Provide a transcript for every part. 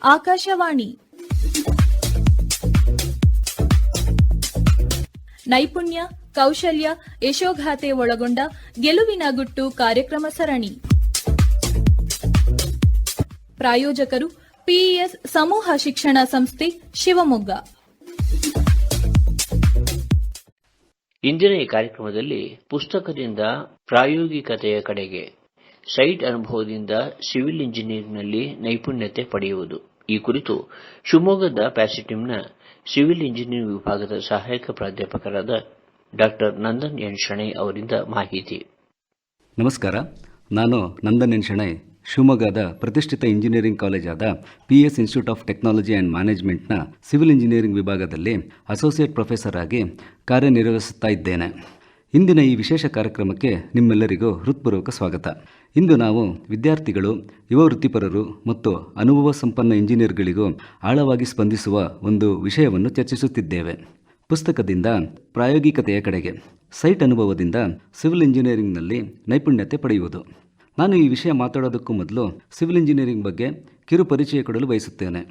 ಆಕಾಶವಾಣಿ ನೈಪುಣ್ಯ, ಕೌಶಲ್ಯ, ಯಶೋಗಾಥೆ ಒಳಗೊಂಡ ಗೆಲುವಿನ ಗುಟ್ಟು ಕಾರ್ಯಕ್ರಮ ಸರಣಿ. ಪ್ರಾಯೋಜಕರು ಪಿಇಎಸ್ ಸಮೂಹ ಶಿಕ್ಷಣ ಸಂಸ್ಥೆ, ಶಿವಮೊಗ್ಗ. ಇಂದಿನ ಈ ಕಾರ್ಯಕ್ರಮದಲ್ಲಿ ಪುಸ್ತಕದಿಂದ ಪ್ರಾಯೋಗಿಕತೆಯ ಕಡೆಗೆ, ಸೈಟ್ ಅನುಭವದಿಂದ ಸಿವಿಲ್ ಇಂಜಿನಿಯರಿಂಗ್ನಲ್ಲಿ ನೈಪುಣ್ಯತೆ ಪಡೆಯುವುದು, ಈ ಕುರಿತು ಶಿವಮೊಗ್ಗದ ಪ್ಯಾಸಿಟಿಮ್ನ ಸಿವಿಲ್ ಇಂಜಿನಿಯರಿಂಗ್ ವಿಭಾಗದ ಸಹಾಯಕ ಪ್ರಾಧ್ಯಾಪಕರಾದ ಡಾ ನಂದನ್ ಎನ್ ಶೆಣೈ ಅವರಿಂದ ಮಾಹಿತಿ. ನಮಸ್ಕಾರ, ನಾನು ನಂದನ್ ಎನ್ ಶೆಣೈ, ಶಿವಮೊಗ್ಗದ ಪ್ರತಿಷ್ಠಿತ ಇಂಜಿನಿಯರಿಂಗ್ ಕಾಲೇಜಾದ PS institute of technology and ಮ್ಯಾನೇಜ್ಮೆಂಟ್ನ ಸಿವಿಲ್ ಇಂಜಿನಿಯರಿಂಗ್ ವಿಭಾಗದಲ್ಲಿ ಅಸೋಸಿಯೇಟ್ ಪ್ರೊಫೆಸರ್ ಆಗಿ ಕಾರ್ಯನಿರ್ವಹಿಸುತ್ತಾ ಇದ್ದೇನೆ. ಇಂದಿನ ಈ ವಿಶೇಷ ಕಾರ್ಯಕ್ರಮಕ್ಕೆ ನಿಮ್ಮೆಲ್ಲರಿಗೂ ಹೃತ್ಪೂರ್ವಕ ಸ್ವಾಗತ. ಇಂದು ನಾವು ವಿದ್ಯಾರ್ಥಿಗಳು, ಯುವ ವೃತ್ತಿಪರರು ಮತ್ತು ಅನುಭವ ಸಂಪನ್ನ ಇಂಜಿನಿಯರ್ಗಳಿಗೂ ಆಳವಾಗಿ ಸ್ಪಂದಿಸುವ ಒಂದು ವಿಷಯವನ್ನು ಚರ್ಚಿಸುತ್ತಿದ್ದೇವೆ. ಪುಸ್ತಕದಿಂದ ಪ್ರಾಯೋಗಿಕತೆಯ ಕಡೆಗೆ, ಸೈಟ್ ಅನುಭವದಿಂದ ಸಿವಿಲ್ ಇಂಜಿನಿಯರಿಂಗ್ನಲ್ಲಿ ನೈಪುಣ್ಯತೆ ಪಡೆಯುವುದು. ನಾನು ಈ ವಿಷಯ ಮಾತಾಡೋದಕ್ಕೂ ಮೊದಲು ಸಿವಿಲ್ ಇಂಜಿನಿಯರಿಂಗ್ ಬಗ್ಗೆ ಕಿರು ಪರಿಚಯ ಕೊಡಲು ಬಯಸುತ್ತೇನೆ.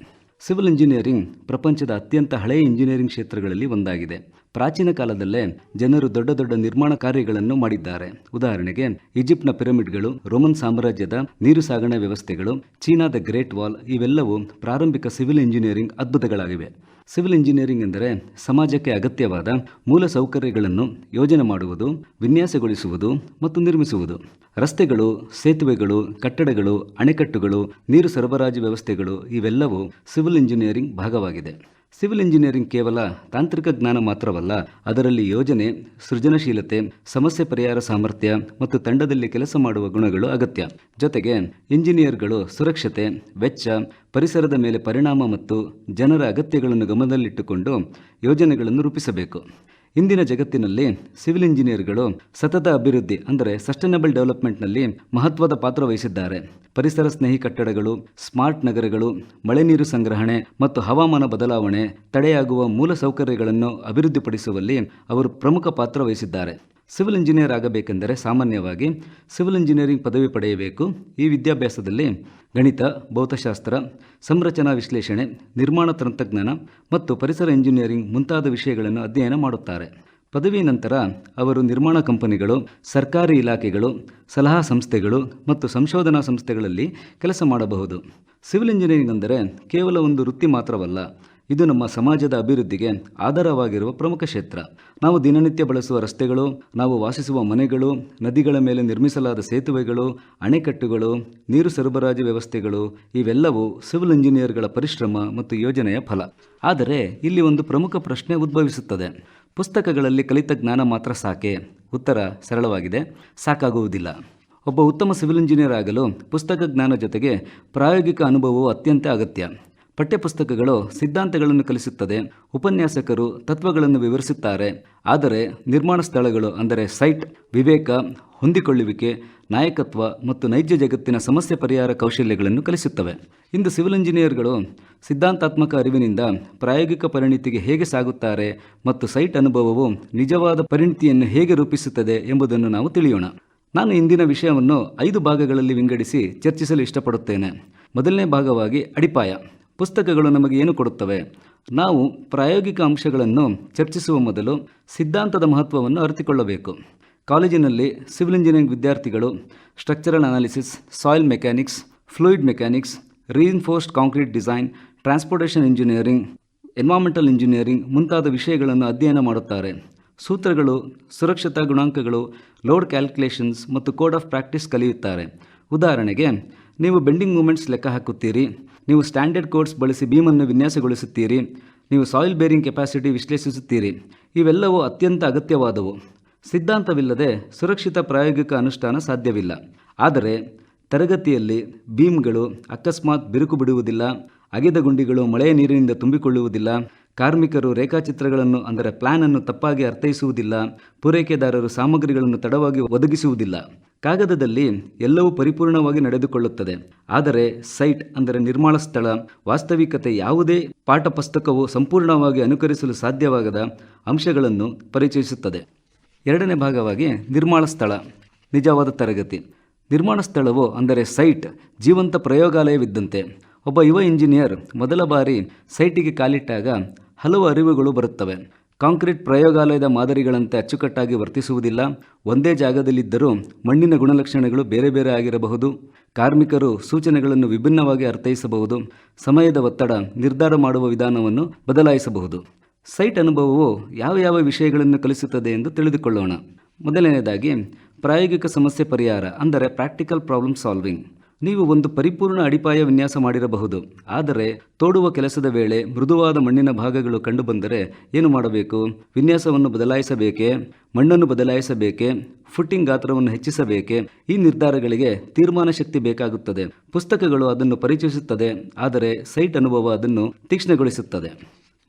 ಸಿವಿಲ್ ಇಂಜಿನಿಯರಿಂಗ್ ಪ್ರಪಂಚದ ಅತ್ಯಂತ ಹಳೆಯ ಇಂಜಿನಿಯರಿಂಗ್ ಕ್ಷೇತ್ರಗಳಲ್ಲಿ ಒಂದಾಗಿದೆ. ಪ್ರಾಚೀನ ಕಾಲದಲ್ಲೇ ಜನರು ದೊಡ್ಡ ದೊಡ್ಡ ನಿರ್ಮಾಣ ಕಾರ್ಯಗಳನ್ನು ಮಾಡಿದ್ದಾರೆ. ಉದಾಹರಣೆಗೆ ಈಜಿಪ್ಟ್ನ ಪಿರಮಿಡ್ಗಳು, ರೋಮನ್ ಸಾಮ್ರಾಜ್ಯದ ನೀರು ಸಾಗಣೆ ವ್ಯವಸ್ಥೆಗಳು, ಚೀನಾದ ಗ್ರೇಟ್ ವಾಲ್ ಇವೆಲ್ಲವೂ ಪ್ರಾರಂಭಿಕ ಸಿವಿಲ್ ಇಂಜಿನಿಯರಿಂಗ್ ಅದ್ಭುತಗಳಾಗಿವೆ. ಸಿವಿಲ್ ಇಂಜಿನಿಯರಿಂಗ್ ಎಂದರೆ ಸಮಾಜಕ್ಕೆ ಅಗತ್ಯವಾದ ಮೂಲ ಸೌಕರ್ಯಗಳನ್ನು ಯೋಜನೆ ಮಾಡುವುದು, ವಿನ್ಯಾಸಗೊಳಿಸುವುದು ಮತ್ತು ನಿರ್ಮಿಸುವುದು. ರಸ್ತೆಗಳು, ಸೇತುವೆಗಳು, ಕಟ್ಟಡಗಳು, ಅಣೆಕಟ್ಟುಗಳು, ನೀರು ಸರಬರಾಜು ವ್ಯವಸ್ಥೆಗಳು ಇವೆಲ್ಲವೂ ಸಿವಿಲ್ ಇಂಜಿನಿಯರಿಂಗ್ ಭಾಗವಾಗಿದೆ. ಸಿವಿಲ್ ಇಂಜಿನಿಯರಿಂಗ್ ಕೇವಲ ತಾಂತ್ರಿಕ ಜ್ಞಾನ ಮಾತ್ರವಲ್ಲ, ಅದರಲ್ಲಿ ಯೋಜನೆ, ಸೃಜನಶೀಲತೆ, ಸಮಸ್ಯೆ ಪರಿಹಾರ ಸಾಮರ್ಥ್ಯ ಮತ್ತು ತಂಡದಲ್ಲಿ ಕೆಲಸ ಮಾಡುವ ಗುಣಗಳು ಅಗತ್ಯ. ಜೊತೆಗೆ ಇಂಜಿನಿಯರ್ಗಳು ಸುರಕ್ಷತೆ, ವೆಚ್ಚ, ಪರಿಸರದ ಮೇಲೆ ಪರಿಣಾಮ ಮತ್ತು ಜನರ ಅಗತ್ಯಗಳನ್ನು ಗಮನದಲ್ಲಿಟ್ಟುಕೊಂಡು ಯೋಜನೆಗಳನ್ನು ರೂಪಿಸಬೇಕು. ಇಂದಿನ ಜಗತ್ತಿನಲ್ಲಿ ಸಿವಿಲ್ ಇಂಜಿನಿಯರ್ಗಳು ಸತತ ಅಭಿವೃದ್ಧಿ ಅಂದರೆ ಸಸ್ಟೈನಬಲ್ ಡೆವಲಪ್ಮೆಂಟ್ನಲ್ಲಿ ಮಹತ್ವದ ಪಾತ್ರ ವಹಿಸಿದ್ದಾರೆ. ಪರಿಸರ ಸ್ನೇಹಿ ಕಟ್ಟಡಗಳು, ಸ್ಮಾರ್ಟ್ ನಗರಗಳು, ಮಳೆ ನೀರು ಸಂಗ್ರಹಣೆ ಮತ್ತು ಹವಾಮಾನ ಬದಲಾವಣೆ ತಡೆಯಾಗುವ ಮೂಲ ಸೌಕರ್ಯಗಳನ್ನು ಅಭಿವೃದ್ಧಿಪಡಿಸುವಲ್ಲಿ ಅವರು ಪ್ರಮುಖ ಪಾತ್ರ ವಹಿಸಿದ್ದಾರೆ. ಸಿವಿಲ್ ಇಂಜಿನಿಯರ್ ಆಗಬೇಕೆಂದರೆ ಸಾಮಾನ್ಯವಾಗಿ ಸಿವಿಲ್ ಇಂಜಿನಿಯರಿಂಗ್ ಪದವಿ ಪಡೆಯಬೇಕು. ಈ ವಿದ್ಯಾಭ್ಯಾಸದಲ್ಲಿ ಗಣಿತ, ಭೌತಶಾಸ್ತ್ರ, ಸಂರಚನಾ ವಿಶ್ಲೇಷಣೆ, ನಿರ್ಮಾಣ ತಂತ್ರಜ್ಞಾನ ಮತ್ತು ಪರಿಸರ ಇಂಜಿನಿಯರಿಂಗ್ ಮುಂತಾದ ವಿಷಯಗಳನ್ನು ಅಧ್ಯಯನ ಮಾಡುತ್ತಾರೆ. ಪದವಿ ನಂತರ ಅವರು ನಿರ್ಮಾಣ ಕಂಪನಿಗಳು, ಸರ್ಕಾರಿ ಇಲಾಖೆಗಳು, ಸಲಹಾ ಸಂಸ್ಥೆಗಳು ಮತ್ತು ಸಂಶೋಧನಾ ಸಂಸ್ಥೆಗಳಲ್ಲಿ ಕೆಲಸ ಮಾಡಬಹುದು. ಸಿವಿಲ್ ಇಂಜಿನಿಯರಿಂಗ್ ಅಂದರೆ ಕೇವಲ ಒಂದು ವೃತ್ತಿ ಮಾತ್ರವಲ್ಲ, ಇದು ನಮ್ಮ ಸಮಾಜದ ಅಭಿವೃದ್ಧಿಗೆ ಆಧಾರವಾಗಿರುವ ಪ್ರಮುಖ ಕ್ಷೇತ್ರ. ನಾವು ದಿನನಿತ್ಯ ಬಳಸುವ ರಸ್ತೆಗಳು, ನಾವು ವಾಸಿಸುವ ಮನೆಗಳು, ನದಿಗಳ ಮೇಲೆ ನಿರ್ಮಿಸಲಾದ ಸೇತುವೆಗಳು, ಅಣೆಕಟ್ಟುಗಳು, ನೀರು ಸರಬರಾಜು ವ್ಯವಸ್ಥೆಗಳು ಇವೆಲ್ಲವೂ ಸಿವಿಲ್ ಇಂಜಿನಿಯರ್ಗಳ ಪರಿಶ್ರಮ ಮತ್ತು ಯೋಜನೆಯ ಫಲ. ಆದರೆ ಇಲ್ಲಿ ಒಂದು ಪ್ರಮುಖ ಪ್ರಶ್ನೆ ಉದ್ಭವಿಸುತ್ತದೆ. ಪುಸ್ತಕಗಳಲ್ಲಿ ಕಲಿತ ಜ್ಞಾನ ಮಾತ್ರ ಸಾಕೆ? ಉತ್ತರ ಸರಳವಾಗಿದೆ, ಸಾಕಾಗುವುದಿಲ್ಲ. ಒಬ್ಬ ಉತ್ತಮ ಸಿವಿಲ್ ಇಂಜಿನಿಯರ್ ಆಗಲು ಪುಸ್ತಕ ಜ್ಞಾನ ಜೊತೆಗೆ ಪ್ರಾಯೋಗಿಕ ಅನುಭವವು ಅತ್ಯಂತ ಅಗತ್ಯ. ಪಠ್ಯಪುಸ್ತಕಗಳು ಸಿದ್ಧಾಂತಗಳನ್ನು ಕಲಿಸುತ್ತದೆ, ಉಪನ್ಯಾಸಕರು ತತ್ವಗಳನ್ನು ವಿವರಿಸುತ್ತಾರೆ. ಆದರೆ ನಿರ್ಮಾಣ ಸ್ಥಳಗಳು ಅಂದರೆ ಸೈಟ್ ವಿವೇಕ, ಹೊಂದಿಕೊಳ್ಳುವಿಕೆ, ನಾಯಕತ್ವ ಮತ್ತು ನೈಜ ಜಗತ್ತಿನ ಸಮಸ್ಯೆ ಪರಿಹಾರ ಕೌಶಲ್ಯಗಳನ್ನು ಕಲಿಸುತ್ತವೆ. ಇಂದು ಸಿವಿಲ್ ಇಂಜಿನಿಯರ್ಗಳು ಸಿದ್ಧಾಂತಾತ್ಮಕ ಅರಿವಿನಿಂದ ಪ್ರಾಯೋಗಿಕ ಪರಿಣಿತಿಗೆ ಹೇಗೆ ಸಾಗುತ್ತಾರೆ ಮತ್ತು ಸೈಟ್ ಅನುಭವವು ನಿಜವಾದ ಪರಿಣಿತಿಯನ್ನು ಹೇಗೆ ರೂಪಿಸುತ್ತದೆ ಎಂಬುದನ್ನು ನಾವು ತಿಳಿಯೋಣ. ನಾನು ಇಂದಿನ ವಿಷಯವನ್ನು 5 ಭಾಗಗಳಲ್ಲಿ ವಿಂಗಡಿಸಿ ಚರ್ಚಿಸಲು ಇಷ್ಟಪಡುತ್ತೇನೆ. ಮೊದಲನೇ ಭಾಗವಾಗಿ ಅಡಿಪಾಯ. ಪುಸ್ತಕಗಳು ನಮಗೆ ಏನು ಕೊಡುತ್ತವೆ? ನಾವು ಪ್ರಾಯೋಗಿಕ ಅಂಶಗಳನ್ನು ಚರ್ಚಿಸುವ ಮೊದಲು ಸಿದ್ಧಾಂತದ ಮಹತ್ವವನ್ನು ಅರಿತುಕೊಳ್ಳಬೇಕು. ಕಾಲೇಜಿನಲ್ಲಿ ಸಿವಿಲ್ ಇಂಜಿನಿಯರಿಂಗ್ ವಿದ್ಯಾರ್ಥಿಗಳು structural analysis, soil mechanics, fluid mechanics, reinforced concrete design, transportation engineering, environmental engineering ಮುಂತಾದ ವಿಷಯಗಳನ್ನು ಅಧ್ಯಯನ ಮಾಡುತ್ತಾರೆ. ಸೂತ್ರಗಳು, ಸುರಕ್ಷತಾ ಗುಣಾಂಕಗಳು, ಲೋಡ್ ಕ್ಯಾಲ್ಕುಲೇಷನ್ಸ್ ಮತ್ತು ಕೋಡ್ ಆಫ್ ಪ್ರಾಕ್ಟೀಸ್ ಕಲಿಯುತ್ತಾರೆ. ಉದಾಹರಣೆಗೆ, ನೀವು ಬೆಂಡಿಂಗ್ ಮೂಮೆಂಟ್ಸ್ ಲೆಕ್ಕ ಹಾಕುತ್ತೀರಿ, ನೀವು ಸ್ಟ್ಯಾಂಡರ್ಡ್ ಕೋಡ್ಸ್ ಬಳಸಿ ಬೀಮನ್ನು ವಿನ್ಯಾಸಗೊಳಿಸುತ್ತೀರಿ, ನೀವು ಸಾಯಿಲ್ ಬೇರಿಂಗ್ ಕೆಪಾಸಿಟಿ ವಿಶ್ಲೇಷಿಸುತ್ತೀರಿ. ಇವೆಲ್ಲವೂ ಅತ್ಯಂತ ಅಗತ್ಯವಾದವು. ಸಿದ್ಧಾಂತವಿಲ್ಲದೆ ಸುರಕ್ಷಿತ ಪ್ರಾಯೋಗಿಕ ಅನುಷ್ಠಾನ ಸಾಧ್ಯವಿಲ್ಲ. ಆದರೆ ತರಗತಿಯಲ್ಲಿ ಬೀಮ್ಗಳು ಅಕಸ್ಮಾತ್ ಬಿರುಕು ಬಿಡುವುದಿಲ್ಲ, ಅಗೆದ ಗುಂಡಿಗಳು ಮಳೆಯ ನೀರಿನಿಂದ ತುಂಬಿಕೊಳ್ಳುವುದಿಲ್ಲ, ಕಾರ್ಮಿಕರು ರೇಖಾಚಿತ್ರಗಳನ್ನು ಅಂದರೆ ಪ್ಲಾನ್ ಅನ್ನು ತಪ್ಪಾಗಿ ಅರ್ಥೈಸುವುದಿಲ್ಲ, ಪೂರೈಕೆದಾರರು ಸಾಮಗ್ರಿಗಳನ್ನು ತಡವಾಗಿ ಒದಗಿಸುವುದಿಲ್ಲ. ಕಾಗದದಲ್ಲಿ ಎಲ್ಲವೂ ಪರಿಪೂರ್ಣವಾಗಿ ನಡೆದುಕೊಳ್ಳುತ್ತದೆ. ಆದರೆ ಸೈಟ್ ಅಂದರೆ ನಿರ್ಮಾಣ ಸ್ಥಳ, ವಾಸ್ತವಿಕತೆ ಯಾವುದೇ ಪಾಠ ಪುಸ್ತಕವು ಸಂಪೂರ್ಣವಾಗಿ ಅನುಕರಿಸಲು ಸಾಧ್ಯವಾಗದ ಅಂಶಗಳನ್ನು ಪರಿಚಯಿಸುತ್ತದೆ. ಎರಡನೇ ಭಾಗವಾಗಿ ನಿರ್ಮಾಣ ಸ್ಥಳ, ನಿಜವಾದ ತರಗತಿ. ನಿರ್ಮಾಣ ಸ್ಥಳವು ಅಂದರೆ ಸೈಟ್ ಜೀವಂತ ಪ್ರಯೋಗಾಲಯವಿದ್ದಂತೆ. ಒಬ್ಬ ಯುವ ಇಂಜಿನಿಯರ್ ಮೊದಲ ಬಾರಿ ಸೈಟಿಗೆ ಕಾಲಿಟ್ಟಾಗ ಹಲವು ಅರಿವುಗಳು ಬರುತ್ತವೆ. ಕಾಂಕ್ರೀಟ್ ಪ್ರಯೋಗಾಲಯದ ಮಾದರಿಗಳಂತೆ ಅಚ್ಚುಕಟ್ಟಾಗಿ ವರ್ತಿಸುವುದಿಲ್ಲ. ಒಂದೇ ಜಾಗದಲ್ಲಿದ್ದರೂ ಮಣ್ಣಿನ ಗುಣಲಕ್ಷಣಗಳು ಬೇರೆ ಬೇರೆ ಆಗಿರಬಹುದು. ಕಾರ್ಮಿಕರು ಸೂಚನೆಗಳನ್ನು ವಿಭಿನ್ನವಾಗಿ ಅರ್ಥೈಸಬಹುದು. ಸಮಯದ ಒತ್ತಡ ನಿರ್ಧಾರ ಮಾಡುವ ವಿಧಾನವನ್ನು ಬದಲಾಯಿಸಬಹುದು. ಸೈಟ್ ಅನುಭವವು ಯಾವ ವಿಷಯಗಳನ್ನು ಕಲಿಸುತ್ತದೆ ಎಂದು ತಿಳಿದುಕೊಳ್ಳೋಣ. ಮೊದಲನೆಯದಾಗಿ ಪ್ರಾಯೋಗಿಕ ಸಮಸ್ಯೆ ಪರಿಹಾರ, ಅಂದರೆ ಪ್ರಾಕ್ಟಿಕಲ್ ಪ್ರಾಬ್ಲಮ್ ಸಾಲ್ವಿಂಗ್. ನೀವು ಒಂದು ಪರಿಪೂರ್ಣ ಅಡಿಪಾಯ ವಿನ್ಯಾಸ ಮಾಡಿರಬಹುದು, ಆದರೆ ತೋಡುವ ಕೆಲಸದ ವೇಳೆ ಮೃದುವಾದ ಮಣ್ಣಿನ ಭಾಗಗಳು ಕಂಡುಬಂದರೆ ಏನು ಮಾಡಬೇಕು? ವಿನ್ಯಾಸವನ್ನು ಬದಲಾಯಿಸಬೇಕೇ? ಮಣ್ಣನ್ನು ಬದಲಾಯಿಸಬೇಕೇ? ಫುಟ್ಟಿಂಗ್ ಗಾತ್ರವನ್ನು ಹೆಚ್ಚಿಸಬೇಕೇ? ಈ ನಿರ್ಧಾರಗಳಿಗೆ ತೀರ್ಮಾನ ಶಕ್ತಿ ಬೇಕಾಗುತ್ತದೆ. ಪುಸ್ತಕಗಳು ಅದನ್ನು ಪರಿಚಯಿಸುತ್ತದೆ, ಆದರೆ ಸೈಟ್ ಅನುಭವ ಅದನ್ನು ತೀಕ್ಷ್ಣಗೊಳಿಸುತ್ತದೆ.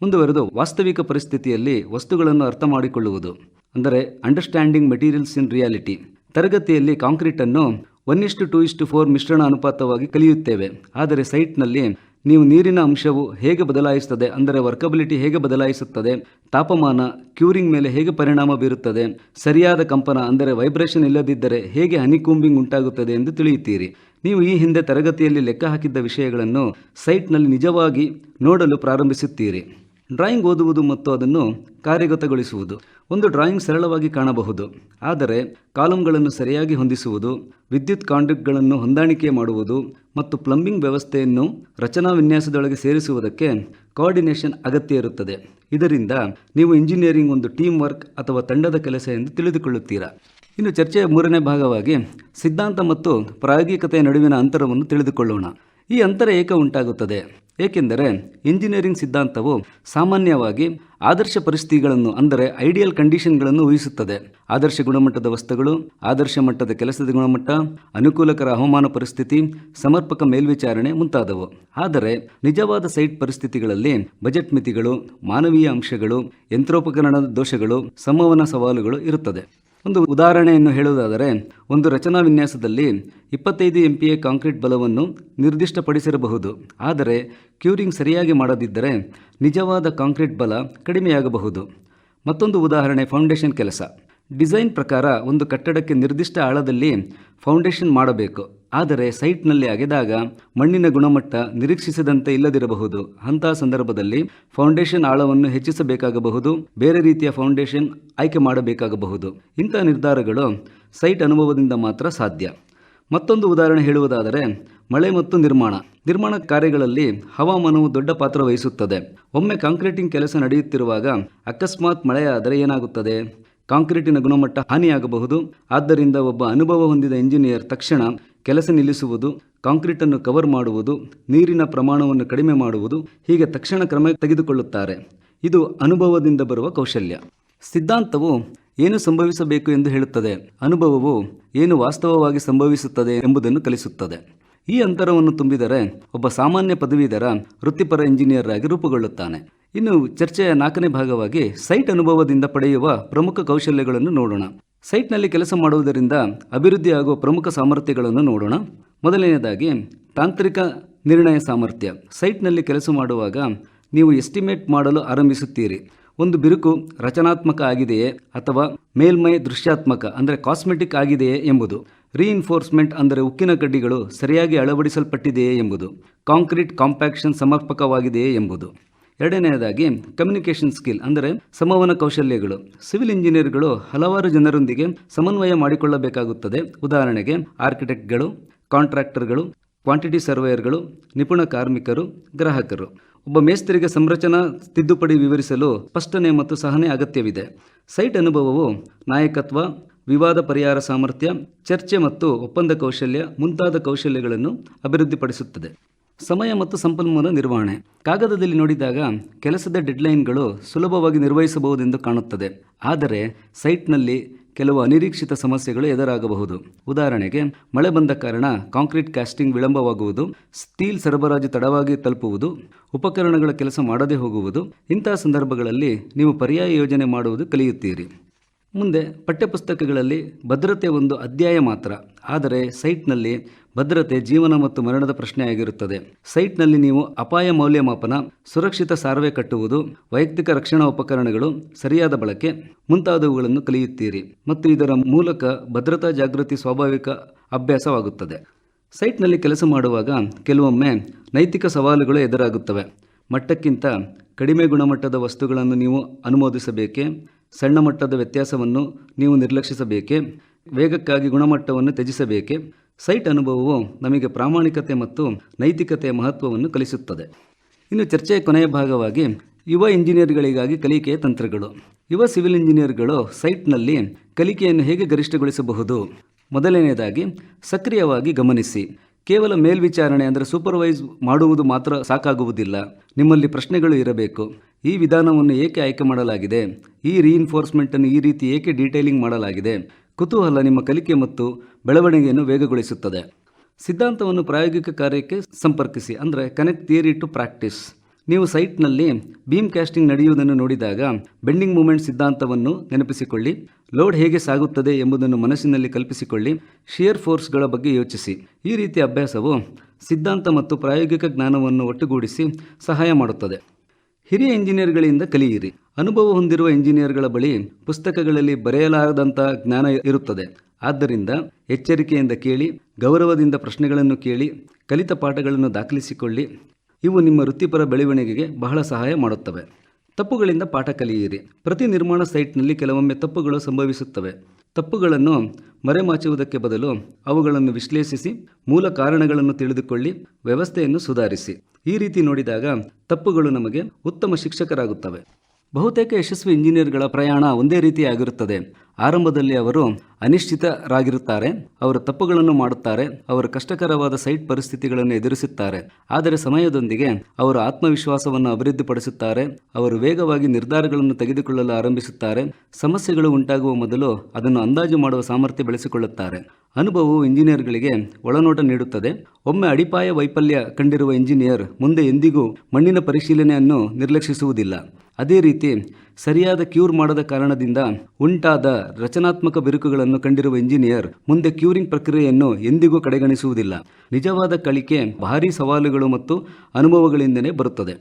ಮುಂದುವರೆದು ವಾಸ್ತವಿಕ ಪರಿಸ್ಥಿತಿಯಲ್ಲಿ ವಸ್ತುಗಳನ್ನು ಅರ್ಥ ಮಾಡಿಕೊಳ್ಳುವುದು, ಅಂದರೆ ಅಂಡರ್ಸ್ಟ್ಯಾಂಡಿಂಗ್ ಮೆಟೀರಿಯಲ್ಸ್ ಇನ್ ರಿಯಾಲಿಟಿ. ತರಗತಿಯಲ್ಲಿ ಕಾಂಕ್ರೀಟನ್ನು 1:2:4 ಮಿಶ್ರಣ ಅನುಪಾತವಾಗಿ ಕಲಿಯುತ್ತೇವೆ, ಆದರೆ ಸೈಟ್ನಲ್ಲಿ ನೀವು ನೀರಿನ ಅಂಶವು ಹೇಗೆ ಬದಲಾಯಿಸುತ್ತದೆ, ಅಂದರೆ ವರ್ಕಬಿಲಿಟಿ ಹೇಗೆ ಬದಲಾಯಿಸುತ್ತದೆ, ತಾಪಮಾನ ಕ್ಯೂರಿಂಗ್ ಮೇಲೆ ಹೇಗೆ ಪರಿಣಾಮ ಬೀರುತ್ತದೆ, ಸರಿಯಾದ ಕಂಪನ ಅಂದರೆ ವೈಬ್ರೇಷನ್ ಇಲ್ಲದಿದ್ದರೆ ಹೇಗೆ ಹನಿಕೂಂಬಿಂಗ್ ಉಂಟಾಗುತ್ತದೆ ಎಂದು ತಿಳಿಯುತ್ತೀರಿ. ನೀವು ಈ ಹಿಂದೆ ತರಗತಿಯಲ್ಲಿ ಲೆಕ್ಕ ಹಾಕಿದ್ದ ವಿಷಯಗಳನ್ನು ಸೈಟ್ನಲ್ಲಿ ನಿಜವಾಗಿ ನೋಡಲು ಪ್ರಾರಂಭಿಸುತ್ತೀರಿ. ಡ್ರಾಯಿಂಗ್ ಓದುವುದು ಮತ್ತು ಅದನ್ನು ಕಾರ್ಯಗತಗೊಳಿಸುವುದು. ಒಂದು ಡ್ರಾಯಿಂಗ್ ಸರಳವಾಗಿ ಕಾಣಬಹುದು, ಆದರೆ ಕಾಲಮ್ಗಳನ್ನು ಸರಿಯಾಗಿ ಹೊಂದಿಸುವುದು, ವಿದ್ಯುತ್ ಕಾಂಡ್ಯೂಟ್ಗಳನ್ನು ಹೊಂದಾಣಿಕೆ ಮಾಡುವುದು ಮತ್ತು ಪ್ಲಂಬಿಂಗ್ ವ್ಯವಸ್ಥೆಯನ್ನು ರಚನಾ ವಿನ್ಯಾಸದೊಳಗೆ ಸೇರಿಸುವುದಕ್ಕೆ ಕೋಆರ್ಡಿನೇಷನ್ ಅಗತ್ಯ ಇರುತ್ತದೆ. ಇದರಿಂದ ನೀವು ಇಂಜಿನಿಯರಿಂಗ್ ಒಂದು ಟೀಮ್ ವರ್ಕ್ ಅಥವಾ ತಂಡದ ಕೆಲಸ ಎಂದು ತಿಳಿದುಕೊಳ್ಳುತ್ತೀರಾ. ಇನ್ನು ಚರ್ಚೆಯ ಮೂರನೇ ಭಾಗವಾಗಿ ಸಿದ್ಧಾಂತ ಮತ್ತು ಪ್ರಾಯೋಗಿಕತೆಯ ನಡುವಿನ ಅಂತರವನ್ನು ತಿಳಿದುಕೊಳ್ಳೋಣ. ಈ ಅಂತರ ಏಕೆ ಉಂಟಾಗುತ್ತದೆ? ಏಕೆಂದರೆ ಇಂಜಿನಿಯರಿಂಗ್ ಸಿದ್ಧಾಂತವು ಸಾಮಾನ್ಯವಾಗಿ ಆದರ್ಶ ಪರಿಸ್ಥಿತಿಗಳನ್ನು, ಅಂದರೆ ಐಡಿಯಲ್ ಕಂಡೀಷನ್ಗಳನ್ನು ಊಹಿಸುತ್ತದೆ. ಆದರ್ಶ ಗುಣಮಟ್ಟದ ವಸ್ತುಗಳು, ಆದರ್ಶ ಮಟ್ಟದ ಕೆಲಸದ ಗುಣಮಟ್ಟ, ಅನುಕೂಲಕರ ಹವಾಮಾನ ಪರಿಸ್ಥಿತಿ, ಸಮರ್ಪಕ ಮೇಲ್ವಿಚಾರಣೆ ಮುಂತಾದವು. ಆದರೆ ನಿಜವಾದ ಸೈಟ್ ಪರಿಸ್ಥಿತಿಗಳಲ್ಲಿ ಬಜೆಟ್ ಮಿತಿಗಳು, ಮಾನವೀಯ ಅಂಶಗಳು, ಯಂತ್ರೋಪಕರಣದ ದೋಷಗಳು, ಸಂವಹನ ಸವಾಲುಗಳು ಇರುತ್ತದೆ. ಒಂದು ಉದಾಹರಣೆಯನ್ನು ಹೇಳುವುದಾದರೆ, ಒಂದು ರಚನಾ ವಿನ್ಯಾಸದಲ್ಲಿ 25 MPa ಕಾಂಕ್ರೀಟ್ ಬಲವನ್ನು ನಿರ್ದಿಷ್ಟಪಡಿಸಿರಬಹುದು, ಆದರೆ ಕ್ಯೂರಿಂಗ್ ಸರಿಯಾಗಿ ಮಾಡದಿದ್ದರೆ ನಿಜವಾದ ಕಾಂಕ್ರೀಟ್ ಬಲ ಕಡಿಮೆಯಾಗಬಹುದು. ಮತ್ತೊಂದು ಉದಾಹರಣೆ ಫೌಂಡೇಶನ್ ಕೆಲಸ. ಡಿಸೈನ್ ಪ್ರಕಾರ ಒಂದು ಕಟ್ಟಡಕ್ಕೆ ನಿರ್ದಿಷ್ಟ ಆಳದಲ್ಲಿ ಫೌಂಡೇಶನ್ ಮಾಡಬೇಕು, ಆದರೆ ಸೈಟ್ನಲ್ಲಿ ಅಗೆದಾಗ ಮಣ್ಣಿನ ಗುಣಮಟ್ಟ ನಿರೀಕ್ಷಿಸಿದಂತೆ ಇಲ್ಲದಿರಬಹುದು. ಅಂತಹ ಸಂದರ್ಭದಲ್ಲಿ ಫೌಂಡೇಶನ್ ಆಳವನ್ನು ಹೆಚ್ಚಿಸಬೇಕಾಗಬಹುದು, ಬೇರೆ ರೀತಿಯ ಫೌಂಡೇಶನ್ ಆಯ್ಕೆ ಮಾಡಬೇಕಾಗಬಹುದು. ಇಂತಹ ನಿರ್ಧಾರಗಳು ಸೈಟ್ ಅನುಭವದಿಂದ ಮಾತ್ರ ಸಾಧ್ಯ. ಮತ್ತೊಂದು ಉದಾಹರಣೆ ಹೇಳುವುದಾದರೆ ಮಳೆ ಮತ್ತು ನಿರ್ಮಾಣ ಕಾರ್ಯಗಳಲ್ಲಿ ಹವಾಮಾನವು ದೊಡ್ಡ ಪಾತ್ರ ವಹಿಸುತ್ತದೆ. ಒಮ್ಮೆ ಕಾಂಕ್ರೀಟಿಂಗ್ ಕೆಲಸ ನಡೆಯುತ್ತಿರುವಾಗ ಅಕಸ್ಮಾತ್ ಮಳೆಯಾದರೆ ಏನಾಗುತ್ತದೆ? ಕಾಂಕ್ರೀಟಿನ ಗುಣಮಟ್ಟ ಹಾನಿಯಾಗಬಹುದು. ಆದ್ದರಿಂದ ಒಬ್ಬ ಅನುಭವ ಹೊಂದಿದ ಇಂಜಿನಿಯರ್ ತಕ್ಷಣ ಕೆಲಸ ನಿಲ್ಲಿಸುವುದು, ಕಾಂಕ್ರೀಟನ್ನು ಕವರ್ ಮಾಡುವುದು, ನೀರಿನ ಪ್ರಮಾಣವನ್ನು ಕಡಿಮೆ ಮಾಡುವುದು, ಹೀಗೆ ತಕ್ಷಣ ಕ್ರಮ ತೆಗೆದುಕೊಳ್ಳುತ್ತಾರೆ. ಇದು ಅನುಭವದಿಂದ ಬರುವ ಕೌಶಲ್ಯ. ಸಿದ್ಧಾಂತವು ಏನು ಸಂಭವಿಸಬೇಕು ಎಂದು ಹೇಳುತ್ತದೆ, ಅನುಭವವು ಏನು ವಾಸ್ತವವಾಗಿ ಸಂಭವಿಸುತ್ತದೆ ಎಂಬುದನ್ನು ಕಲಿಸುತ್ತದೆ. ಈ ಅಂತರವನ್ನು ತುಂಬಿದರೆ ಒಬ್ಬ ಸಾಮಾನ್ಯ ಪದವೀಧರ ವೃತ್ತಿಪರ ಇಂಜಿನಿಯರ್ ಆಗಿ ರೂಪುಗೊಳ್ಳುತ್ತಾನೆ. ಇನ್ನು ಚರ್ಚೆಯ 4ನೇ ಭಾಗವಾಗಿ ಸೈಟ್ ಅನುಭವದಿಂದ ಪಡೆಯುವ ಪ್ರಮುಖ ಕೌಶಲ್ಯಗಳನ್ನು ನೋಡೋಣ. ಸೈಟ್ನಲ್ಲಿ ಕೆಲಸ ಮಾಡುವುದರಿಂದ ಅಭಿವೃದ್ಧಿಯಾಗುವ ಪ್ರಮುಖ ಸಾಮರ್ಥ್ಯಗಳನ್ನು ನೋಡೋಣ. ಮೊದಲನೆಯದಾಗಿ ತಾಂತ್ರಿಕ ನಿರ್ಣಯ ಸಾಮರ್ಥ್ಯ. ಸೈಟ್ನಲ್ಲಿ ಕೆಲಸ ಮಾಡುವಾಗ ನೀವು ಎಸ್ಟಿಮೇಟ್ ಮಾಡಲು ಆರಂಭಿಸುತ್ತೀರಿ. ಒಂದು ಬಿರುಕು ರಚನಾತ್ಮಕ ಆಗಿದೆಯೇ ಅಥವಾ ಮೇಲ್ಮೈ ದೃಶ್ಯಾತ್ಮಕ, ಅಂದರೆ ಕಾಸ್ಮೆಟಿಕ್ ಆಗಿದೆಯೇ ಎಂಬುದು. ರೀಇನ್ಫೋರ್ಸ್ಮೆಂಟ್, ಅಂದರೆ ಉಕ್ಕಿನ ಕಡ್ಡಿಗಳು ಸರಿಯಾಗಿ ಅಳವಡಿಸಲ್ಪಟ್ಟಿದೆಯೇ ಎಂಬುದು. ಕಾಂಕ್ರೀಟ್ ಕಾಂಪ್ಯಾಕ್ಷನ್ ಸಮರ್ಪಕವಾಗಿದೆಯೇ ಎಂಬುದು. ಎರಡನೆಯದಾಗಿ ಕಮ್ಯುನಿಕೇಷನ್ ಸ್ಕಿಲ್, ಅಂದರೆ ಸಂವಹನ ಕೌಶಲ್ಯಗಳು. ಸಿವಿಲ್ ಇಂಜಿನಿಯರ್ಗಳು ಹಲವಾರು ಜನರೊಂದಿಗೆ ಸಮನ್ವಯ ಮಾಡಿಕೊಳ್ಳಬೇಕಾಗುತ್ತದೆ. ಉದಾಹರಣೆಗೆ ಆರ್ಕಿಟೆಕ್ಟ್ಗಳು, ಕಾಂಟ್ರಾಕ್ಟರ್ಗಳು, ಕ್ವಾಂಟಿಟಿ ಸರ್ವೇಯರ್ಗಳು, ನಿಪುಣ ಕಾರ್ಮಿಕರು, ಗ್ರಾಹಕರು. ಒಬ್ಬ ಮೇಸ್ತ್ರಿಗೆ ಸಂರಚನಾ ತಿದ್ದುಪಡಿ ವಿವರಿಸಲು ಸ್ಪಷ್ಟನೆ ಮತ್ತು ಸಹನೆ ಅಗತ್ಯವಿದೆ. ಸೈಟ್ ಅನುಭವವು ನಾಯಕತ್ವ, ವಿವಾದ ಪರಿಹಾರ ಸಾಮರ್ಥ್ಯ, ಚರ್ಚೆ ಮತ್ತು ಒಪ್ಪಂದ ಕೌಶಲ್ಯ ಮುಂತಾದ ಕೌಶಲ್ಯಗಳನ್ನು ಅಭಿವೃದ್ಧಿಪಡಿಸುತ್ತದೆ. ಸಮಯ ಮತ್ತು ಸಂಪನ್ಮೂಲ ನಿರ್ವಹಣೆ. ಕಾಗದದಲ್ಲಿ ನೋಡಿದಾಗ ಕೆಲಸದ ಡೆಡ್ಲೈನ್ಗಳು ಸುಲಭವಾಗಿ ನಿರ್ವಹಿಸಬಹುದೆಂದು ಕಾಣುತ್ತದೆ, ಆದರೆ ಸೈಟ್ನಲ್ಲಿ ಕೆಲವು ಅನಿರೀಕ್ಷಿತ ಸಮಸ್ಯೆಗಳು ಎದುರಾಗಬಹುದು. ಉದಾಹರಣೆಗೆ ಮಳೆ ಬಂದ ಕಾರಣ ಕಾಂಕ್ರೀಟ್ ಕ್ಯಾಸ್ಟಿಂಗ್ ವಿಳಂಬವಾಗುವುದು, ಸ್ಟೀಲ್ ಸರಬರಾಜು ತಡವಾಗಿ ತಲುಪುವುದು, ಉಪಕರಣಗಳ ಕೆಲಸ ಮಾಡದೇ ಹೋಗುವುದು. ಇಂತಹ ಸಂದರ್ಭಗಳಲ್ಲಿ ನೀವು ಪರ್ಯಾಯ ಯೋಜನೆ ಮಾಡುವುದು ಕಲಿಯುತ್ತೀರಿ. ಮುಂದೆ ಪಠ್ಯಪುಸ್ತಕಗಳಲ್ಲಿ ಭದ್ರತೆ ಒಂದು ಅಧ್ಯಾಯ ಮಾತ್ರ, ಆದರೆ ಸೈಟ್ನಲ್ಲಿ ಭದ್ರತೆ ಜೀವನ ಮತ್ತು ಮರಣದ ಪ್ರಶ್ನೆಯಾಗಿರುತ್ತದೆ. ಸೈಟ್ನಲ್ಲಿ ನೀವು ಅಪಾಯ ಮೌಲ್ಯಮಾಪನ, ಸುರಕ್ಷಿತ ಸಾರ್ವೆ ಕಟ್ಟುವುದು, ವೈಯಕ್ತಿಕ ರಕ್ಷಣಾ ಉಪಕರಣಗಳು, ಸರಿಯಾದ ಬಳಕೆ ಮುಂತಾದವುಗಳನ್ನು ಕಲಿಯುತ್ತೀರಿ ಮತ್ತು ಇದರ ಮೂಲಕ ಭದ್ರತಾ ಜಾಗೃತಿ ಸ್ವಾಭಾವಿಕ ಅಭ್ಯಾಸವಾಗುತ್ತದೆ. ಸೈಟ್ನಲ್ಲಿ ಕೆಲಸ ಮಾಡುವಾಗ ಕೆಲವೊಮ್ಮೆ ನೈತಿಕ ಸವಾಲುಗಳು ಎದುರಾಗುತ್ತವೆ. ಮಟ್ಟಕ್ಕಿಂತ ಕಡಿಮೆ ಗುಣಮಟ್ಟದ ವಸ್ತುಗಳನ್ನು ನೀವು ಅನುಮೋದಿಸಬೇಕೇ? ಸಣ್ಣ ಮಟ್ಟದ ವ್ಯತ್ಯಾಸವನ್ನು ನೀವು ನಿರ್ಲಕ್ಷಿಸಬೇಕೇ? ವೇಗಕ್ಕಾಗಿ ಗುಣಮಟ್ಟವನ್ನು ತ್ಯಜಿಸಬೇಕೇ? ಸೈಟ್ ಅನುಭವವು ನಮಗೆ ಪ್ರಾಮಾಣಿಕತೆ ಮತ್ತು ನೈತಿಕತೆಯ ಮಹತ್ವವನ್ನು ಕಲಿಸುತ್ತದೆ. ಇನ್ನು ಚರ್ಚೆಯ ಕೊನೆಯ ಭಾಗವಾಗಿ ಯುವ ಇಂಜಿನಿಯರ್ಗಳಿಗಾಗಿ ಕಲಿಕೆಯ ತಂತ್ರಗಳು. ಯುವ ಸಿವಿಲ್ ಇಂಜಿನಿಯರ್ಗಳು ಸೈಟ್ನಲ್ಲಿ ಕಲಿಕೆಯನ್ನು ಹೇಗೆ ಗರಿಷ್ಠಗೊಳಿಸಬಹುದು? ಮೊದಲನೆಯದಾಗಿ, ಸಕ್ರಿಯವಾಗಿ ಗಮನಿಸಿ. ಕೇವಲ ಮೇಲ್ವಿಚಾರಣೆ ಅಂದರೆ ಸೂಪರ್ವೈಸ್ ಮಾಡುವುದು ಮಾತ್ರ ಸಾಕಾಗುವುದಿಲ್ಲ. ನಿಮ್ಮಲ್ಲಿ ಪ್ರಶ್ನೆಗಳು ಇರಬೇಕು. ಈ ವಿಧಾನವನ್ನು ಏಕೆ ಆಯ್ಕೆ ಮಾಡಲಾಗಿದೆ? ಈ ರೀಇನ್ಫೋರ್ಸ್ಮೆಂಟನ್ನು ಈ ರೀತಿ ಏಕೆ ಡೀಟೇಲಿಂಗ್ ಮಾಡಲಾಗಿದೆ? ಕುತೂಹಲ ನಿಮ್ಮ ಕಲಿಕೆ ಮತ್ತು ಬೆಳವಣಿಗೆಯನ್ನು ವೇಗಗೊಳಿಸುತ್ತದೆ. ಸಿದ್ಧಾಂತವನ್ನು ಪ್ರಾಯೋಗಿಕ ಕಾರ್ಯಕ್ಕೆ ಸಂಪರ್ಕಿಸಿ, ಅಂದರೆ ಕನೆಕ್ಟ್ ಥಿಯರಿ ಟು ಪ್ರಾಕ್ಟೀಸ್. ನೀವು ಸೈಟ್ನಲ್ಲಿ ಬೀಮ್ ಕ್ಯಾಸ್ಟಿಂಗ್ ನಡೆಯುವುದನ್ನು ನೋಡಿದಾಗ ಬೆಂಡಿಂಗ್ ಮೂಮೆಂಟ್ ಸಿದ್ಧಾಂತವನ್ನು ನೆನಪಿಸಿಕೊಳ್ಳಿ. ಲೋಡ್ ಹೇಗೆ ಸಾಗುತ್ತದೆ ಎಂಬುದನ್ನು ಮನಸ್ಸಿನಲ್ಲಿ ಕಲ್ಪಿಸಿಕೊಳ್ಳಿ. ಶಿಯರ್ ಫೋರ್ಸ್ಗಳ ಬಗ್ಗೆ ಯೋಚಿಸಿ. ಈ ರೀತಿಯ ಅಭ್ಯಾಸವು ಸಿದ್ಧಾಂತ ಮತ್ತು ಪ್ರಾಯೋಗಿಕ ಜ್ಞಾನವನ್ನು ಒಟ್ಟುಗೂಡಿಸಿ ಸಹಾಯ ಮಾಡುತ್ತದೆ. ಹಿರಿಯ ಇಂಜಿನಿಯರ್ಗಳಿಂದ ಕಲಿಯಿರಿ. ಅನುಭವ ಹೊಂದಿರುವ ಇಂಜಿನಿಯರ್ಗಳ ಬಳಿ ಪುಸ್ತಕಗಳಲ್ಲಿ ಬರೆಯಲಾರದಂಥ ಜ್ಞಾನ ಇರುತ್ತದೆ. ಆದ್ದರಿಂದ ಎಚ್ಚರಿಕೆಯಿಂದ ಕೇಳಿ, ಗೌರವದಿಂದ ಪ್ರಶ್ನೆಗಳನ್ನು ಕೇಳಿ, ಕಲಿತ ಪಾಠಗಳನ್ನು ದಾಖಲಿಸಿಕೊಳ್ಳಿ. ಇವು ನಿಮ್ಮ ವೃತ್ತಿಪರ ಬೆಳವಣಿಗೆಗೆ ಬಹಳ ಸಹಾಯ ಮಾಡುತ್ತವೆ. ತಪ್ಪುಗಳಿಂದ ಪಾಠ ಕಲಿಯಿರಿ. ಪ್ರತಿ ನಿರ್ಮಾಣ ಸೈಟ್ನಲ್ಲಿ ಕೆಲವೊಮ್ಮೆ ತಪ್ಪುಗಳು ಸಂಭವಿಸುತ್ತವೆ. ತಪ್ಪುಗಳನ್ನು ಮರೆಮಾಚುವುದಕ್ಕೆ ಬದಲು ಅವುಗಳನ್ನು ವಿಶ್ಲೇಷಿಸಿ, ಮೂಲ ಕಾರಣಗಳನ್ನು ತಿಳಿದುಕೊಳ್ಳಿ, ವ್ಯವಸ್ಥೆಯನ್ನು ಸುಧಾರಿಸಿ. ಈ ರೀತಿ ನೋಡಿದಾಗ ತಪ್ಪುಗಳು ನಮಗೆ ಉತ್ತಮ ಶಿಕ್ಷಕರಾಗುತ್ತವೆ. ಬಹುತೇಕ ಯಶಸ್ವಿ ಇಂಜಿನಿಯರ್ಗಳ ಪ್ರಯಾಣ ಒಂದೇ ರೀತಿಯಾಗಿರುತ್ತದೆ. ಆರಂಭದಲ್ಲಿ ಅವರು ಅನಿಶ್ಚಿತರಾಗಿರುತ್ತಾರೆ, ಅವರು ತಪ್ಪುಗಳನ್ನು ಮಾಡುತ್ತಾರೆ, ಅವರು ಕಷ್ಟಕರವಾದ ಸೈಟ್ ಪರಿಸ್ಥಿತಿಗಳನ್ನು ಎದುರಿಸುತ್ತಾರೆ. ಆದರೆ ಸಮಯದೊಂದಿಗೆ ಅವರು ಆತ್ಮವಿಶ್ವಾಸವನ್ನು ಅಭಿವೃದ್ಧಿಪಡಿಸುತ್ತಾರೆ, ಅವರು ವೇಗವಾಗಿ ನಿರ್ಧಾರಗಳನ್ನು ತೆಗೆದುಕೊಳ್ಳಲು ಆರಂಭಿಸುತ್ತಾರೆ, ಸಮಸ್ಯೆಗಳು ಉಂಟಾಗುವ ಮೊದಲು ಅದನ್ನು ಅಂದಾಜು ಮಾಡುವ ಸಾಮರ್ಥ್ಯ ಬೆಳೆಸಿಕೊಳ್ಳುತ್ತಾರೆ. ಅನುಭವವು ಇಂಜಿನಿಯರ್ಗಳಿಗೆ ಒಳನೋಟ ನೀಡುತ್ತದೆ. ಒಮ್ಮೆ ಅಡಿಪಾಯ ವೈಫಲ್ಯ ಕಂಡಿರುವ ಇಂಜಿನಿಯರ್ ಮುಂದೆ ಎಂದಿಗೂ ಮಣ್ಣಿನ ಪರಿಶೀಲನೆಯನ್ನು ನಿರ್ಲಕ್ಷಿಸುವುದಿಲ್ಲ. ಅದೇ ರೀತಿ ಸರಿಯಾದ ಕ್ಯೂರ್ ಮಾಡದ ಕಾರಣದಿಂದ ಉಂಟಾದ ರಚನಾತ್ಮಕ ಬಿರುಕುಗಳನ್ನು ಕಂಡಿರುವ ಇಂಜಿನಿಯರ್ ಮುಂದೆ ಕ್ಯೂರಿಂಗ್ ಪ್ರಕ್ರಿಯೆಯನ್ನು ಎಂದಿಗೂ ಕಡೆಗಣಿಸುವುದಿಲ್ಲ. ನಿಜವಾದ ಕಲಿಕೆ ಭಾರೀ ಸವಾಲುಗಳು ಮತ್ತು ಅನುಭವಗಳಿಂದಲೇ ಬರುತ್ತದೆ.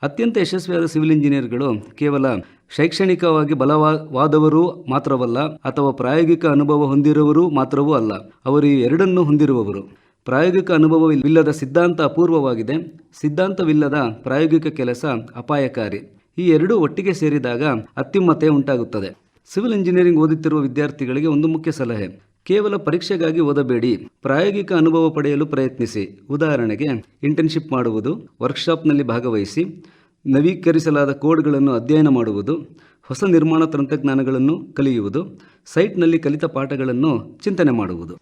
ಅತ್ಯಂತ ಯಶಸ್ವಿಯಾದ ಸಿವಿಲ್ ಇಂಜಿನಿಯರ್ಗಳು ಕೇವಲ ಶೈಕ್ಷಣಿಕವಾಗಿ ಬಲವಾದವರು ಮಾತ್ರವಲ್ಲ, ಅಥವಾ ಪ್ರಾಯೋಗಿಕ ಅನುಭವ ಹೊಂದಿರುವವರು ಮಾತ್ರವೂ ಅಲ್ಲ, ಅವರು ಈ ಎರಡನ್ನೂ ಹೊಂದಿರುವವರು. ಪ್ರಾಯೋಗಿಕ ಅನುಭವವಿಲ್ಲದ ಸಿದ್ಧಾಂತ ಅಪೂರ್ವವಾಗಿದೆ, ಸಿದ್ಧಾಂತವಿಲ್ಲದ ಪ್ರಾಯೋಗಿಕ ಕೆಲಸ ಅಪಾಯಕಾರಿ. ಈ ಎರಡೂ ಒಟ್ಟಿಗೆ ಸೇರಿದಾಗ ಅತ್ಯುನ್ನತೆ ಉಂಟಾಗುತ್ತದೆ. ಸಿವಿಲ್ ಇಂಜಿನಿಯರಿಂಗ್ ಓದುತ್ತಿರುವ ವಿದ್ಯಾರ್ಥಿಗಳಿಗೆ ಒಂದು ಮುಖ್ಯ ಸಲಹೆ: ಕೇವಲ ಪರೀಕ್ಷೆಗಾಗಿ ಓದಬೇಡಿ, ಪ್ರಾಯೋಗಿಕ ಅನುಭವ ಪಡೆಯಲು ಪ್ರಯತ್ನಿಸಿ. ಉದಾಹರಣೆಗೆ, ಇಂಟರ್ನ್ಶಿಪ್ ಮಾಡುವುದು, ವರ್ಕ್ಶಾಪ್ನಲ್ಲಿ ಭಾಗವಹಿಸಿ, ನವೀಕರಿಸಲಾದ ಕೋಡ್ಗಳನ್ನು ಅಧ್ಯಯನ ಮಾಡುವುದು, ಹೊಸ ನಿರ್ಮಾಣ ತಂತ್ರಜ್ಞಾನಗಳನ್ನು ಕಲಿಯುವುದು, ಸೈಟ್ನಲ್ಲಿ ಕಲಿತ ಪಾಠಗಳನ್ನು ಚಿಂತನೆ ಮಾಡುವುದು.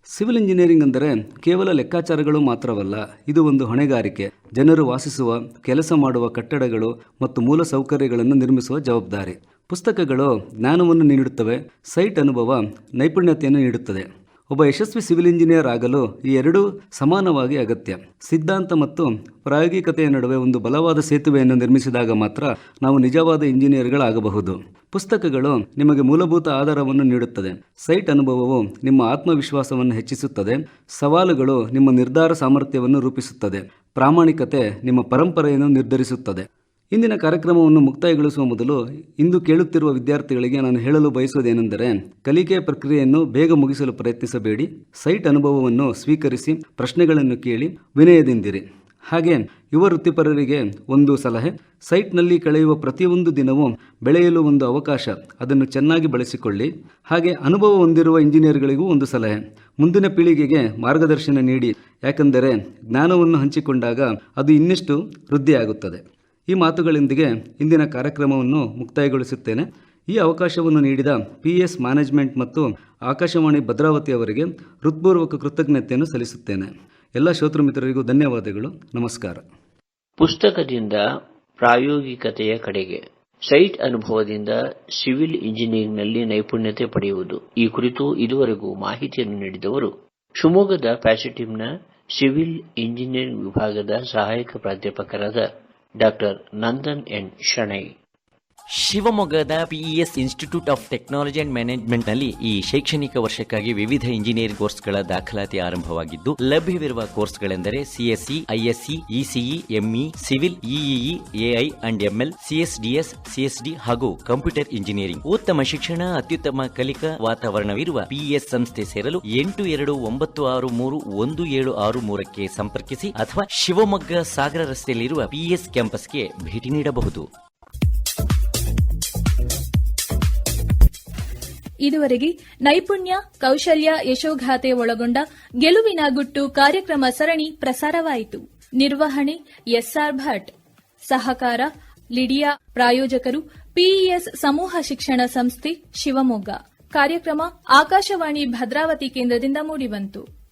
ಸಿವಿಲ್ ಇಂಜಿನಿಯರಿಂಗ್ ಅಂದರೆ ಕೇವಲ ಲೆಕ್ಕಾಚಾರಗಳು ಮಾತ್ರವಲ್ಲ, ಇದು ಒಂದು ಹೊಣೆಗಾರಿಕೆ. ಜನರು ವಾಸಿಸುವ, ಕೆಲಸ ಮಾಡುವ ಕಟ್ಟಡಗಳು ಮತ್ತು ಮೂಲ ಸೌಕರ್ಯಗಳನ್ನು ನಿರ್ಮಿಸುವ ಜವಾಬ್ದಾರಿ. ಪುಸ್ತಕಗಳು ಜ್ಞಾನವನ್ನು ನೀಡುತ್ತವೆ, ಸೈಟ್ ಅನುಭವ ನೈಪುಣ್ಯತೆಯನ್ನು ನೀಡುತ್ತದೆ. ಒಬ್ಬ ಯಶಸ್ವಿ ಸಿವಿಲ್ ಇಂಜಿನಿಯರ್ ಆಗಲು ಈ ಎರಡೂ ಸಮಾನವಾಗಿ ಅಗತ್ಯ. ಸಿದ್ಧಾಂತ ಮತ್ತು ಪ್ರಾಯೋಗಿಕತೆಯ ನಡುವೆ ಒಂದು ಬಲವಾದ ಸೇತುವೆಯನ್ನು ನಿರ್ಮಿಸಿದಾಗ ಮಾತ್ರ ನಾವು ನಿಜವಾದ ಇಂಜಿನಿಯರ್ಗಳಾಗಬಹುದು. ಪುಸ್ತಕಗಳು ನಿಮಗೆ ಮೂಲಭೂತ ಆಧಾರವನ್ನು ನೀಡುತ್ತದೆ, ಸೈಟ್ ಅನುಭವವು ನಿಮ್ಮ ಆತ್ಮವಿಶ್ವಾಸವನ್ನು ಹೆಚ್ಚಿಸುತ್ತದೆ, ಸವಾಲುಗಳು ನಿಮ್ಮ ನಿರ್ಧಾರ ಸಾಮರ್ಥ್ಯವನ್ನು ರೂಪಿಸುತ್ತದೆ, ಪ್ರಾಮಾಣಿಕತೆ ನಿಮ್ಮ ಪರಂಪರೆಯನ್ನು ನಿರ್ಧರಿಸುತ್ತದೆ. ಇಂದಿನ ಕಾರ್ಯಕ್ರಮವನ್ನು ಮುಕ್ತಾಯಗೊಳಿಸುವ ಮೊದಲು ಇಂದು ಕೇಳುತ್ತಿರುವ ವಿದ್ಯಾರ್ಥಿಗಳಿಗೆ ನಾನು ಹೇಳಲು ಬಯಸುವುದೇನೆಂದರೆ, ಕಲಿಕೆಯ ಪ್ರಕ್ರಿಯೆಯನ್ನು ಬೇಗ ಮುಗಿಸಲು ಪ್ರಯತ್ನಿಸಬೇಡಿ. ಸೈಟ್ ಅನುಭವವನ್ನು ಸ್ವೀಕರಿಸಿ, ಪ್ರಶ್ನೆಗಳನ್ನು ಕೇಳಿ, ವಿನಯದಿಂದಿರಿ. ಹಾಗೆ ಯುವ ವೃತ್ತಿಪರರಿಗೆ ಒಂದು ಸಲಹೆ: ಸೈಟ್ನಲ್ಲಿ ಕಳೆಯುವ ಪ್ರತಿಯೊಂದು ದಿನವೂ ಬೆಳೆಯಲು ಒಂದು ಅವಕಾಶ, ಅದನ್ನು ಚೆನ್ನಾಗಿ ಬಳಸಿಕೊಳ್ಳಿ. ಹಾಗೆ ಅನುಭವ ಹೊಂದಿರುವ ಇಂಜಿನಿಯರ್ಗಳಿಗೂ ಒಂದು ಸಲಹೆ: ಮುಂದಿನ ಪೀಳಿಗೆಗೆ ಮಾರ್ಗದರ್ಶನ ನೀಡಿ, ಯಾಕೆಂದರೆ ಜ್ಞಾನವನ್ನು ಹಂಚಿಕೊಂಡಾಗ ಅದು ಇನ್ನಷ್ಟು ವೃದ್ಧಿಯಾಗುತ್ತದೆ. ಈ ಮಾತುಗಳೊಂದಿಗೆ ಇಂದಿನ ಕಾರ್ಯಕ್ರಮವನ್ನು ಮುಕ್ತಾಯಗೊಳಿಸುತ್ತೇನೆ. ಈ ಅವಕಾಶವನ್ನು ನೀಡಿದ PS ಮ್ಯಾನೇಜ್ಮೆಂಟ್ ಮತ್ತು ಆಕಾಶವಾಣಿ ಭದ್ರಾವತಿ ಅವರಿಗೆ ಹೃತ್ಪೂರ್ವಕ ಕೃತಜ್ಞತೆಯನ್ನು ಸಲ್ಲಿಸುತ್ತೇನೆ. ಎಲ್ಲ ಶ್ರೋತೃ ಮಿತ್ರರಿಗೂ ಧನ್ಯವಾದಗಳು. ನಮಸ್ಕಾರ. ಪುಸ್ತಕದಿಂದ ಪ್ರಾಯೋಗಿಕತೆಯ ಕಡೆಗೆ, ಸೈಟ್ ಅನುಭವದಿಂದ ಸಿವಿಲ್ ಇಂಜಿನಿಯರಿಂಗ್ನಲ್ಲಿ ನೈಪುಣ್ಯತೆ ಪಡೆಯುವುದು, ಈ ಕುರಿತು ಇದುವರೆಗೂ ಮಾಹಿತಿಯನ್ನು ನೀಡಿದವರು ಶಿವಮೊಗ್ಗದ ಪ್ಯಾಸಿಟಿವ್ನ ಸಿವಿಲ್ ಇಂಜಿನಿಯರಿಂಗ್ ವಿಭಾಗದ ಸಹಾಯಕ ಪ್ರಾಧ್ಯಾಪಕರಾದ ಡಾ. ನಂದನ್ ಎನ್ ಶೆಣೈ. ಶಿವಮೊಗ್ಗದ PES institute of technology and management ನಲ್ಲಿ ಈ ಶೈಕ್ಷಣಿಕ ವರ್ಷಕ್ಕಾಗಿ ವಿವಿಧ ಇಂಜಿನಿಯರಿಂಗ್ ಕೋರ್ಸ್ಗಳ ದಾಖಲಾತಿ ಆರಂಭವಾಗಿದ್ದು, ಲಭ್ಯವಿರುವ ಕೋರ್ಸ್ಗಳೆಂದರೆ CSC, ISC, ECE, ME, civil, EEE, AI and ML, CSDS, CSD ಹಾಗೂ ಕಂಪ್ಯೂಟರ್ ಇಂಜಿನಿಯರಿಂಗ್. ಉತ್ತಮ ಶಿಕ್ಷಣ, ಅತ್ಯುತ್ತಮ ಕಲಿಕಾ ವಾತಾವರಣವಿರುವ ಪಿಇಎಸ್ ಸಂಸ್ಥೆ ಸೇರಲು 8296317663 ಸಂಪರ್ಕಿಸಿ ಅಥವಾ ಶಿವಮೊಗ್ಗ ಸಾಗರ ರಸ್ತೆಯಲ್ಲಿರುವ ಪಿಇಎಸ್ ಕ್ಯಾಂಪಸ್ಗೆ ಭೇಟಿ ನೀಡಬಹುದು. ಇದುವರೆಗೆ ನೈಪುಣ್ಯ, ಕೌಶಲ್ಯ, ಯಶೋಗಾಥೆ ಒಳಗೊಂಡ ಗೆಲುವಿನ ಗುಟ್ಟು ಕಾರ್ಯಕ್ರಮ ಸರಣಿ ಪ್ರಸಾರವಾಯಿತು. ನಿರ್ವಹಣೆ ಎಸ್ಆರ್ ಭಟ್, ಸಹಕಾರ ಲಿಡಿಯಾ. ಪ್ರಾಯೋಜಕರು ಪಿಇಎಸ್ ಸಮೂಹ ಶಿಕ್ಷಣ ಸಂಸ್ಥೆ ಶಿವಮೊಗ್ಗ. ಕಾರ್ಯಕ್ರಮ ಆಕಾಶವಾಣಿ ಭದ್ರಾವತಿ ಕೇಂದ್ರದಿಂದ ಮೂಡಿಬಂತು.